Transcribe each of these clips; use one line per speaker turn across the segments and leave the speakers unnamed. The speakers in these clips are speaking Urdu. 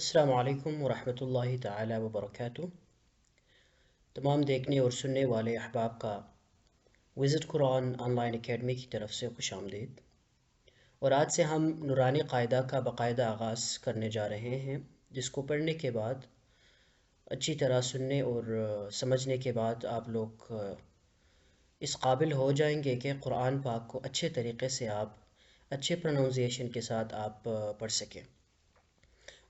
السلام علیکم ورحمۃ اللہ تعالی وبرکاتہ۔ تمام دیکھنے اور سننے والے احباب کا visit Quran on line academy کی طرف سے خوش آمدید۔ اور آج سے ہم نورانی قاعدہ کا باقاعدہ آغاز کرنے جا رہے ہیں، جس کو پڑھنے کے بعد اچھی طرح سننے اور سمجھنے کے بعد آپ لوگ اس قابل ہو جائیں گے کہ قرآن پاک کو اچھے طریقے سے آپ اچھے پروننسیشن کے ساتھ آپ پڑھ سکیں۔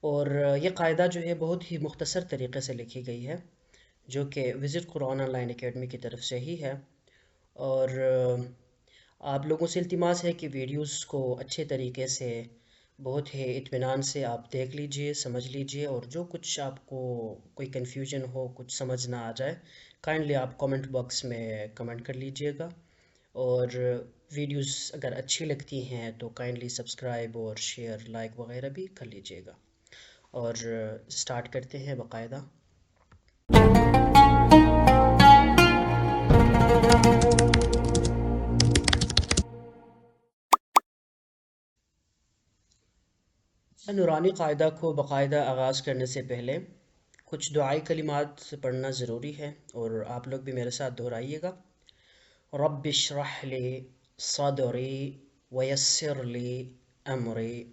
اور یہ قاعدہ جو ہے بہت ہی مختصر طریقے سے لکھی گئی ہے، جو کہ visit Quran on line academy کی طرف سے ہی ہے۔ اور آپ لوگوں سے التماس ہے کہ ویڈیوز کو اچھے طریقے سے بہت ہی اطمینان سے آپ دیکھ لیجئے، سمجھ لیجئے، اور جو کچھ آپ کو کوئی کنفیوژن ہو، کچھ سمجھ نہ آ جائے، کائنڈلی آپ کامنٹ باکس میں کمنٹ کر لیجئے گا۔ اور ویڈیوز اگر اچھی لگتی ہیں تو کائنڈلی سبسکرائب اور شیئر لائک وغیرہ بھی کر لیجئے گا۔ اور سٹارٹ کرتے ہیں باقاعدہ۔ نورانی قاعدہ کو باقاعدہ آغاز کرنے سے پہلے کچھ دعائی کلمات پڑھنا ضروری ہے، اور آپ لوگ بھی میرے ساتھ دہرائیے گا۔ رب اشرح لی صدری ویسر لی امری،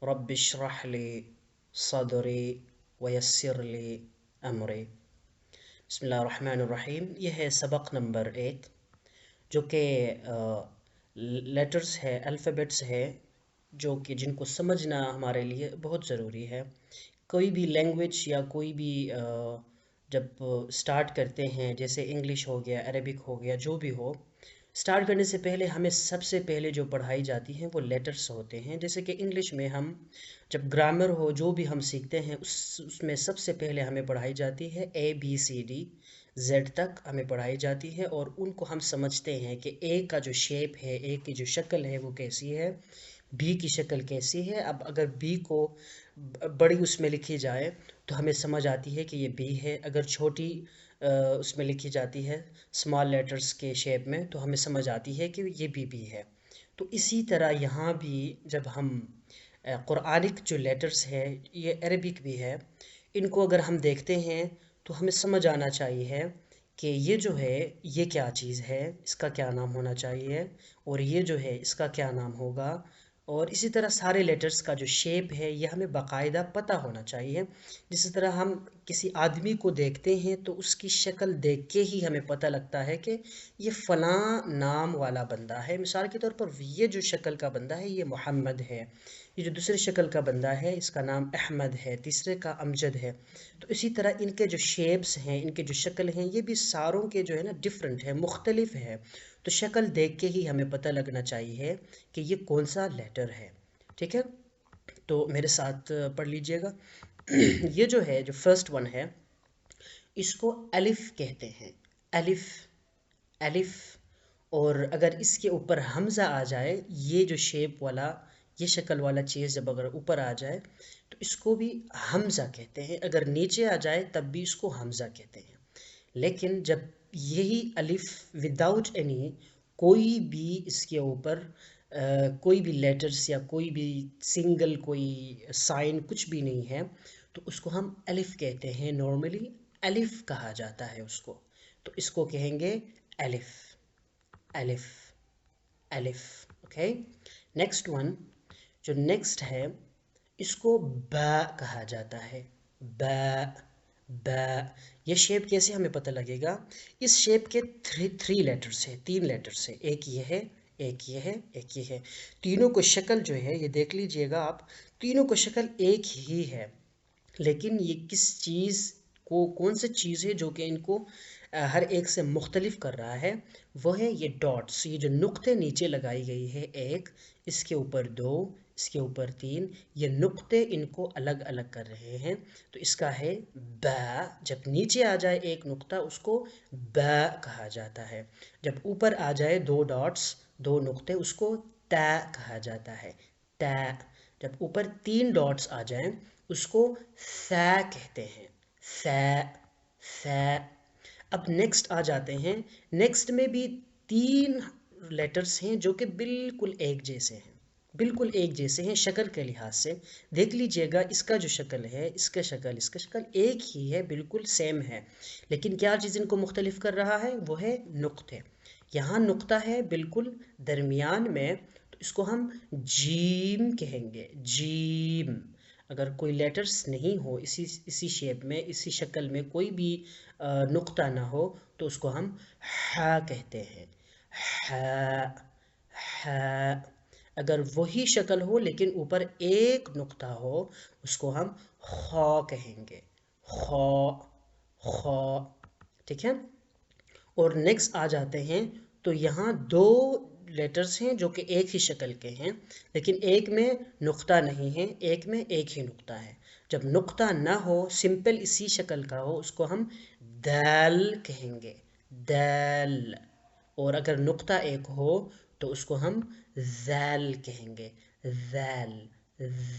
رب اشرح لی صدری ویسر لی امری۔ بسم اللہ الرحمن الرحیم۔ یہ ہے سبق نمبر 1، جو کہ لیٹرز ہے، الفابیٹس ہے، جو کہ جن کو سمجھنا ہمارے لیے بہت ضروری ہے۔ کوئی بھی لینگویج یا کوئی بھی جب سٹارٹ کرتے ہیں، جیسے انگلش ہو گیا، عربک ہو گیا، جو بھی ہو، سٹارٹ کرنے سے پہلے ہمیں سب سے پہلے جو پڑھائی جاتی ہیں وہ لیٹرز ہوتے ہیں۔ جیسے کہ انگلش میں ہم جب گرامر ہو، جو بھی ہم سیکھتے ہیں، اس میں سب سے پہلے ہمیں پڑھائی جاتی ہے ABCD Z تک ہمیں پڑھائی جاتی ہے، اور ان کو ہم سمجھتے ہیں کہ A کا جو شیپ ہے، A کی جو شکل ہے وہ کیسی ہے، B کی شکل کیسی ہے۔ اب اگر B کو بڑی اس میں لکھی جائے تو ہمیں سمجھ آتی ہے کہ یہ B ہے، اگر چھوٹی اس میں لکھی جاتی ہے اسمال لیٹرز کے شیپ میں تو ہمیں سمجھ آتی ہے کہ یہ B ہے۔ تو اسی طرح یہاں بھی جب ہم قرآنک جو لیٹرز ہے، یہ عربک بھی ہے، ان کو اگر ہم دیکھتے ہیں تو ہمیں سمجھ آنا چاہیے کہ یہ جو ہے یہ کیا چیز ہے، اس کا کیا نام ہونا چاہیے، اور یہ جو ہے اس کا کیا نام ہوگا۔ اور اسی طرح سارے لیٹرز کا جو شیپ ہے یہ ہمیں باقاعدہ پتہ ہونا چاہیے۔ جس طرح ہم کسی آدمی کو دیکھتے ہیں تو اس کی شکل دیکھ کے ہی ہمیں پتہ لگتا ہے کہ یہ فلاں نام والا بندہ ہے۔ مثال کے طور پر یہ جو شکل کا بندہ ہے یہ محمد ہے، یہ جو دوسری شکل کا بندہ ہے اس کا نام احمد ہے، تیسرے کا امجد ہے۔ تو اسی طرح ان کے جو شیپس ہیں، ان کے جو شکل ہیں، یہ بھی ساروں کے جو ہے نا ڈیفرنٹ ہے، مختلف ہے۔ تو شکل دیکھ کے ہی ہمیں پتہ لگنا چاہیے کہ یہ کون سا لیٹر ہے، ٹھیک ہے؟ تو میرے ساتھ پڑھ لیجئے گا۔ یہ جو ہے، جو فرسٹ ون ہے، اس کو الف کہتے ہیں، الف، الف۔ اور اگر اس کے اوپر حمزہ آ جائے، یہ جو شیپ والا، یہ شکل والا چیز جب اگر اوپر آ جائے تو اس کو بھی حمزہ کہتے ہیں، اگر نیچے آ جائے تب بھی اس کو حمزہ کہتے ہیں۔ لیکن جب یہی الف وداؤٹ اینی کوئی بھی اس کے اوپر کوئی بھی لیٹرز یا کوئی بھی سنگل کوئی سائن کچھ بھی نہیں ہے تو اس کو ہم الف کہتے ہیں، نارملی الف کہا جاتا ہے اس کو۔ تو اس کو کہیں گے الف، الف، الف، اوکے۔ نیکسٹ ون، جو نیکسٹ ہے، اس کو با کہا جاتا ہے، با، با۔ یہ شیپ کیسے ہمیں پتہ لگے گا؟ اس شیپ کے تھری لیٹرز ہیں، تین لیٹرز ہیں، ایک یہ ہے، ایک یہ ہے، ایک یہ ہے۔ تینوں کو شکل جو ہے یہ دیکھ لیجئے گا آپ، تینوں کو شکل ایک ہی ہے، لیکن یہ کس چیز کو، کون سی چیز ہے جو کہ ان کو ہر ایک سے مختلف کر رہا ہے، وہ ہے یہ ڈاٹس، یہ جو نقطے نیچے لگائی گئی ہے، ایک، اس کے اوپر دو، اس کے اوپر تین، یہ نقطے ان کو الگ الگ کر رہے ہیں۔ تو اس کا ہے با۔ جب نیچے آ جائے ایک نقطہ اس کو با کہا جاتا ہے، جب اوپر آ جائے دو ڈاٹس، دو نقطے، اس کو تا کہا جاتا ہے، تا۔ جب اوپر تین ڈاٹس آ جائیں اس کو ثا کہتے ہیں، ثا، ثا۔ اب نیکسٹ آ جاتے ہیں، نیکسٹ میں بھی تین لیٹرز ہیں جو کہ بالکل ایک جیسے ہیں، بالکل ایک جیسے ہیں شکل کے لحاظ سے. دیکھ لیجئے گا اس کا جو شکل ہے، اس کا شکل ایک ہی ہے، بالکل سیم ہے، لیکن کیا چیز ان کو مختلف کر رہا ہے؟ وہ ہے نقطے. یہاں نقطہ ہے بالکل درمیان میں، تو اس کو ہم جیم کہیں گے، جیم. اگر کوئی لیٹرز نہیں ہو اسی شیپ میں، اسی شکل میں کوئی بھی نقطہ نہ ہو تو اس کو ہم ہا کہتے ہیں، ہا، ہا. اگر وہی شکل ہو لیکن اوپر ایک نقطہ ہو اس کو ہم خا کہیں گے، خا، خا. ٹھیک ہے. اور نیکسٹ آ جاتے ہیں، تو یہاں دو لیٹرز ہیں جو کہ ایک ہی شکل کے ہیں، لیکن ایک میں نقطہ نہیں ہے، ایک میں ایک ہی نقطہ ہے. جب نقطہ نہ ہو، سمپل اسی شکل کا ہو، اس کو ہم دال کہیں گے، دال. اور اگر نقطہ ایک ہو تو اس کو ہم ذال کہیں گے، ذال،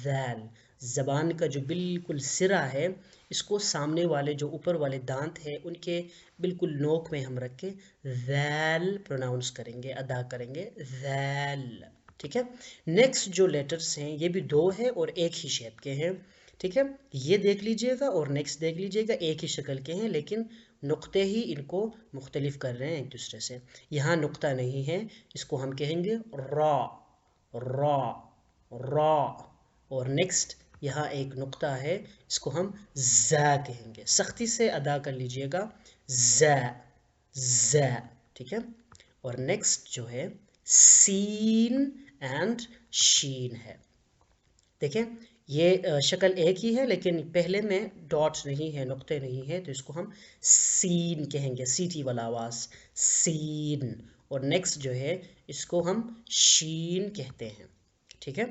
ذال. زبان کا جو بالکل سرا ہے، اس کو سامنے والے جو اوپر والے دانت ہیں ان کے بالکل نوک میں ہم رکھ کے ذال پروناؤنس کریں گے، ادا کریں گے، ذال. ٹھیک ہے. نیکسٹ جو لیٹرز ہیں یہ بھی دو ہے اور ایک ہی شیپ کے ہیں. ٹھیک ہے. یہ دیکھ لیجئے گا اور نیکسٹ دیکھ لیجئے گا، ایک ہی شکل کے ہیں لیکن نقطے ہی ان کو مختلف کر رہے ہیں ایک دوسرے سے. یہاں نقطہ نہیں ہے، اس کو ہم کہیں گے را، را، را. اور نیکسٹ یہاں ایک نقطہ ہے، اس کو ہم زا کہیں گے. سختی سے ادا کر لیجئے گا، زا، زا. ٹھیک ہے. اور نیکسٹ جو ہے سین اینڈ شین ہے. دیکھیں یہ شکل ایک ہی ہے لیکن پہلے میں ڈاٹ نہیں ہے، نقطے نہیں ہے، تو اس کو ہم سین کہیں گے، سیٹی والا آواز، سین. اور نیکسٹ جو ہے اس کو ہم شین کہتے ہیں. ٹھیک ہے.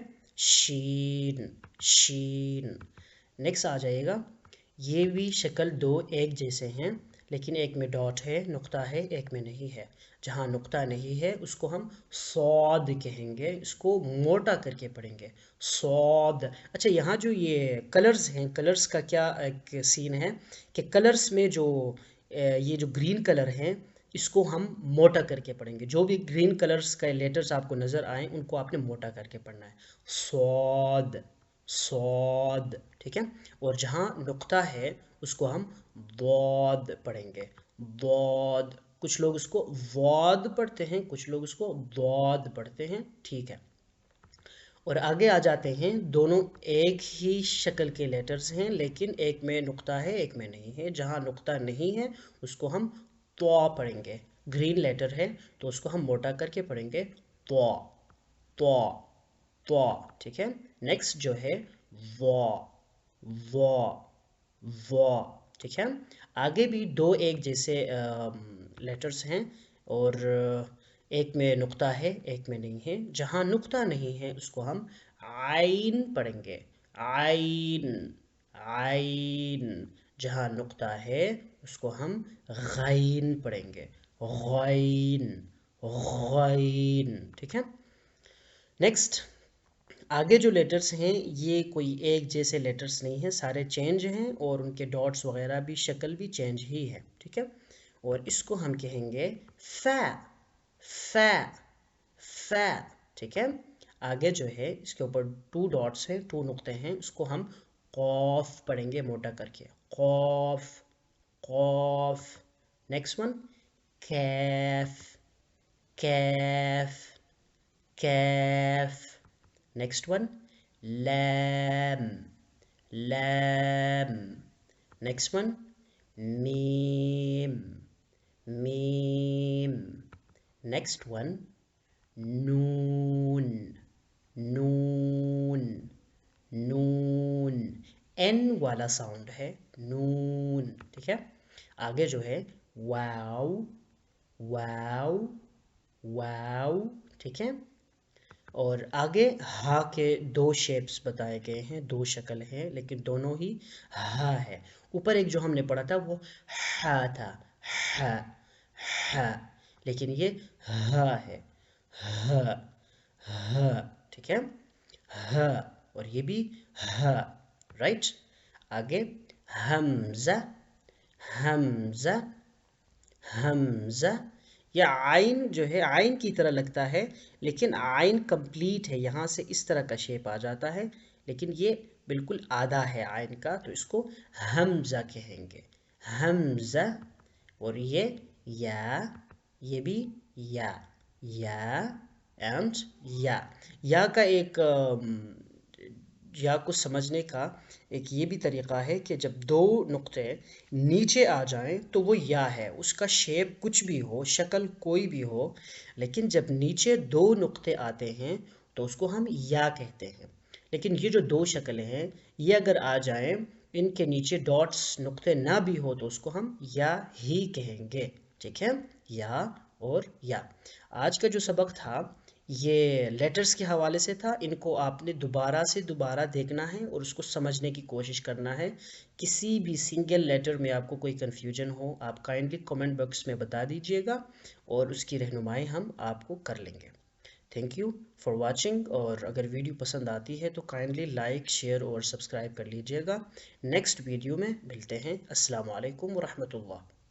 شین، شین. نیکسٹ آ جائے گا، یہ بھی شکل دو ایک جیسے ہیں لیکن ایک میں ڈاٹ ہے، نقطہ ہے، ایک میں نہیں ہے. جہاں نقطہ نہیں ہے اس کو ہم صاد کہیں گے، اس کو موٹا کر کے پڑھیں گے، صاد. اچھا یہاں جو یہ کلرز ہیں، کلرز کا کیا ایک سین ہے کہ کلرز میں جو یہ جو گرین کلر ہیں اس کو ہم موٹا کر کے پڑھیں گے. جو بھی گرین کلرز کا لیٹرز آپ کو نظر آئیں ان کو آپ نے موٹا کر کے پڑھنا ہے، صاد، صاد. ٹھیک ہے. اور جہاں نقطہ ہے اس کو ہم ضاد پڑھیں گے، ضاد. کچھ لوگ اس کو واد پڑھتے ہیں، کچھ لوگ اس کو ضاد پڑھتے ہیں. ٹھیک ہے. اور آگے آ جاتے ہیں، دونوں ایک ہی شکل کے لیٹرز ہیں لیکن ایک میں نقطہ ہے ایک میں نہیں ہے. جہاں نقطہ نہیں ہے اس کو ہم طوا پڑھیں گے. گرین لیٹر ہے تو اس کو ہم موٹا کر کے پڑھیں گے، طوا، طوا، طوا. ٹھیک ہے. نیکسٹ جو ہے وا، وا، وا. ٹھیک ہے. آگے بھی دو ایک جیسے لیٹرز ہیں اور ایک میں نقطہ ہے ایک میں نہیں ہے. جہاں نقطہ نہیں ہے اس کو ہم عین پڑھیں گے، عین، عین. جہاں نقطہ ہے اس کو ہم غین پڑھیں گے، غین، غین. ٹھیک ہے. نیکسٹ آگے جو لیٹرز ہیں یہ کوئی ایک جیسے لیٹرز نہیں ہیں، سارے چینج ہیں اور ان کے ڈاٹس وغیرہ بھی، شکل بھی چینج ہی ہے. ٹھیک ہے. اور اس کو ہم کہیں گے فا، فا، فا. ٹھیک ہے. آگے جو ہے اس کے اوپر ٹو ڈاٹس ہیں، ٹو نقطے ہیں، اس کو ہم قوف پڑھیں گے موٹا کر کے، قوف، قوف. نیکسٹ ون کیف، کیف، کیف. نیکسٹ ون لام، لام. نیکسٹ ون میم، میم. نیکسٹ ون نون، نون، نون. این والا ساؤنڈ ہے، نون. ٹھیک ہے. آگے جو ہے واو، واو، واو. ٹھیک ہے. اور آگے ہا کے دو شیپس بتائے گئے ہیں، دو شکل ہیں لیکن دونوں ہی ہا ہے. اوپر ایک جو ہم نے پڑھا تھا وہ ہا تھا، ہا، ہا. لیکن یہ ہا ہے، ہا، ہا. ٹھیک ہے. ہا. اور یہ بھی ہا. رائٹ. آگے حمزہ، حمزہ، حمزہ. یہ آئین جو ہے آئین کی طرح لگتا ہے، لیکن آئین کمپلیٹ ہے، یہاں سے اس طرح کا شیپ آ جاتا ہے، لیکن یہ بالکل آدھا ہے آئین کا، تو اس کو حمزہ کہیں گے، حمزہ۔ اور یہ بھی یا، یا اینڈ یا کا ایک یا کو سمجھنے کا ایک یہ بھی طریقہ ہے کہ جب دو نقطے نیچے آ جائیں تو وہ یا ہے، اس کا شیپ کچھ بھی ہو، شکل کوئی بھی ہو، لیکن جب نیچے دو نقطے آتے ہیں تو اس کو ہم یا کہتے ہیں۔ لیکن یہ جو دو شکلیں ہیں یہ اگر آ جائیں، ان کے نیچے ڈاٹس نقطے نہ بھی ہو تو اس کو ہم یا ہی کہیں گے، ٹھیک ہے؟ یا اور یا۔ آج کا جو سبق تھا یہ لیٹرز کے حوالے سے تھا، ان کو آپ نے دوبارہ سے دوبارہ دیکھنا ہے اور اس کو سمجھنے کی کوشش کرنا ہے۔ کسی بھی سنگل لیٹر میں آپ کو کوئی کنفیوژن ہو آپ کائنڈلی کمنٹ باکس میں بتا دیجئے گا اور اس کی رہنمائی ہم آپ کو کر لیں گے۔ تھینک یو فار واچنگ، اور اگر ویڈیو پسند آتی ہے تو کائنڈلی لائک، شیئر اور سبسکرائب کر لیجئے گا۔ نیکسٹ ویڈیو میں ملتے ہیں۔ السلام علیکم ورحمۃ اللہ۔